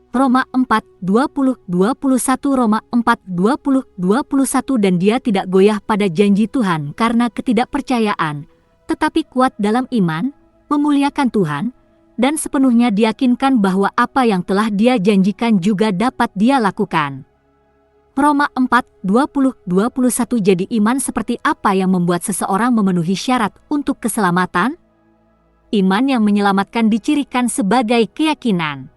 Roma 4:20-21 Roma 4:20-21 Dan dia tidak goyah pada janji Tuhan karena ketidakpercayaan, tetapi kuat dalam iman, memuliakan Tuhan, dan sepenuhnya diyakinkan bahwa apa yang telah dia janjikan juga dapat dia lakukan. Roma 4:20-21 Jadi iman seperti apa yang membuat seseorang memenuhi syarat untuk keselamatan? Iman yang menyelamatkan dicirikan sebagai keyakinan.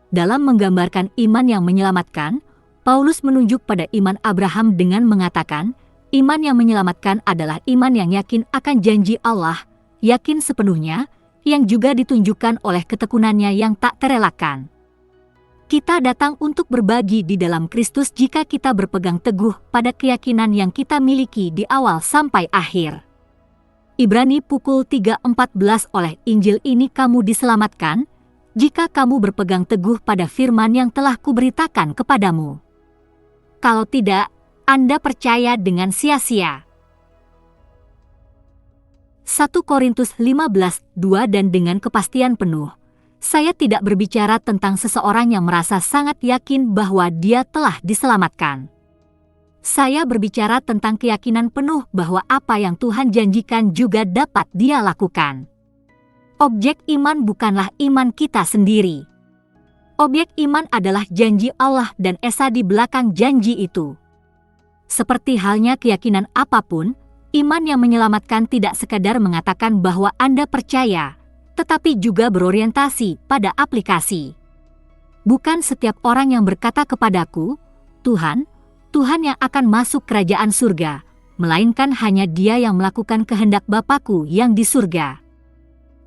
Dalam menggambarkan iman yang menyelamatkan, Paulus menunjuk pada iman Abraham dengan mengatakan, iman yang menyelamatkan adalah iman yang yakin akan janji Allah, yakin sepenuhnya, yang juga ditunjukkan oleh ketekunannya yang tak terelakkan. Kita datang untuk berbagi di dalam Kristus jika kita berpegang teguh pada keyakinan yang kita miliki di awal sampai akhir. Ibrani pukul 3:14 Oleh Injil ini kamu diselamatkan, jika kamu berpegang teguh pada firman yang telah kuberitakan kepadamu. Kalau tidak, Anda percaya dengan sia-sia. 1 Korintus 15:2 Dan dengan kepastian penuh, saya tidak berbicara tentang seseorang yang merasa sangat yakin bahwa dia telah diselamatkan. Saya berbicara tentang keyakinan penuh bahwa apa yang Tuhan janjikan juga dapat dia lakukan. Objek iman bukanlah iman kita sendiri. Objek iman adalah janji Allah dan esa di belakang janji itu. Seperti halnya keyakinan apapun, iman yang menyelamatkan tidak sekadar mengatakan bahwa Anda percaya, tetapi juga berorientasi pada aplikasi. Bukan setiap orang yang berkata kepadaku, Tuhan, Tuhan yang akan masuk kerajaan surga, melainkan hanya dia yang melakukan kehendak Bapa-Ku yang di surga.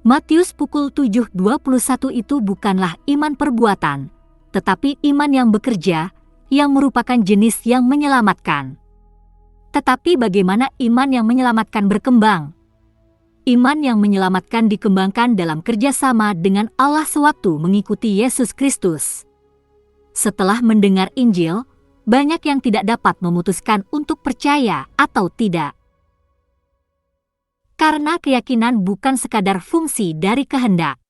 Matius pukul 7:21 itu bukanlah iman perbuatan, tetapi iman yang bekerja, yang merupakan jenis yang menyelamatkan. Tetapi bagaimana iman yang menyelamatkan berkembang? Iman yang menyelamatkan dikembangkan dalam kerjasama dengan Allah sewaktu mengikuti Yesus Kristus. Setelah mendengar Injil, banyak yang tidak dapat memutuskan untuk percaya atau tidak. Karena keyakinan bukan sekadar fungsi dari kehendak.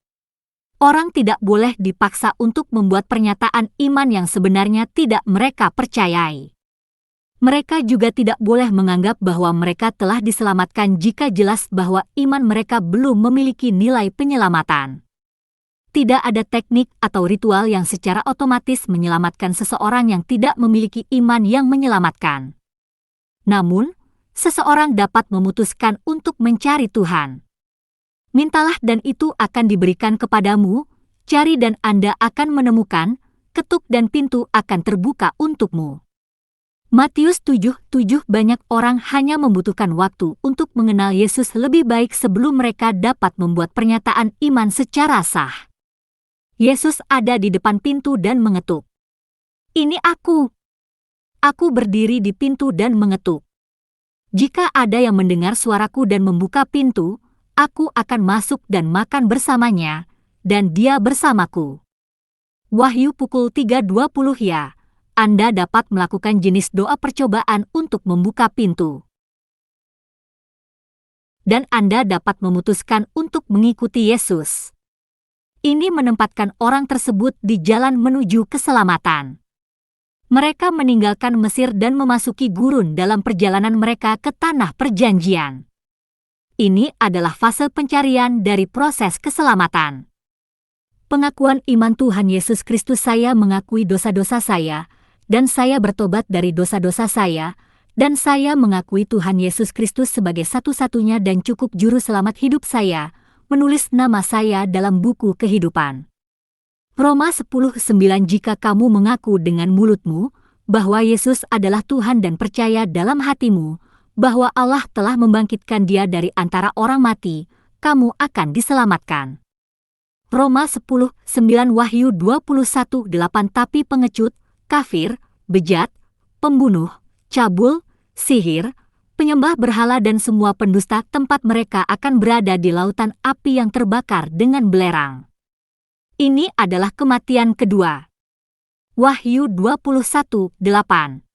Orang tidak boleh dipaksa untuk membuat pernyataan iman yang sebenarnya tidak mereka percayai. Mereka juga tidak boleh menganggap bahwa mereka telah diselamatkan jika jelas bahwa iman mereka belum memiliki nilai penyelamatan. Tidak ada teknik atau ritual yang secara otomatis menyelamatkan seseorang yang tidak memiliki iman yang menyelamatkan. Namun, seseorang dapat memutuskan untuk mencari Tuhan. Mintalah dan itu akan diberikan kepadamu, cari dan Anda akan menemukan, ketuk dan pintu akan terbuka untukmu. Matius 7:7 Banyak orang hanya membutuhkan waktu untuk mengenal Yesus lebih baik sebelum mereka dapat membuat pernyataan iman secara sah. Yesus ada di depan pintu dan mengetuk. Ini aku. Aku berdiri di pintu dan mengetuk. Jika ada yang mendengar suaraku dan membuka pintu, aku akan masuk dan makan bersamanya, dan dia bersamaku. Wahyu pukul 3:20 Ya, Anda dapat melakukan jenis doa percobaan untuk membuka pintu. Dan Anda dapat memutuskan untuk mengikuti Yesus. Ini menempatkan orang tersebut di jalan menuju keselamatan. Mereka meninggalkan Mesir dan memasuki gurun dalam perjalanan mereka ke tanah perjanjian. Ini adalah fase pencarian dari proses keselamatan. Pengakuan iman Tuhan Yesus Kristus Saya mengakui dosa-dosa saya, dan saya bertobat dari dosa-dosa saya, dan saya mengakui Tuhan Yesus Kristus sebagai satu-satunya dan cukup juru selamat hidup saya, menulis nama saya dalam buku kehidupan. Roma 10:9 Jika kamu mengaku dengan mulutmu bahwa Yesus adalah Tuhan dan percaya dalam hatimu bahwa Allah telah membangkitkan Dia dari antara orang mati, kamu akan diselamatkan. Roma 10:9 Wahyu 21:8 Tapi pengecut, kafir, bejat, pembunuh, cabul, sihir, penyembah berhala dan semua pendusta tempat mereka akan berada di lautan api yang terbakar dengan belerang. Ini adalah kematian kedua. Wahyu 21:8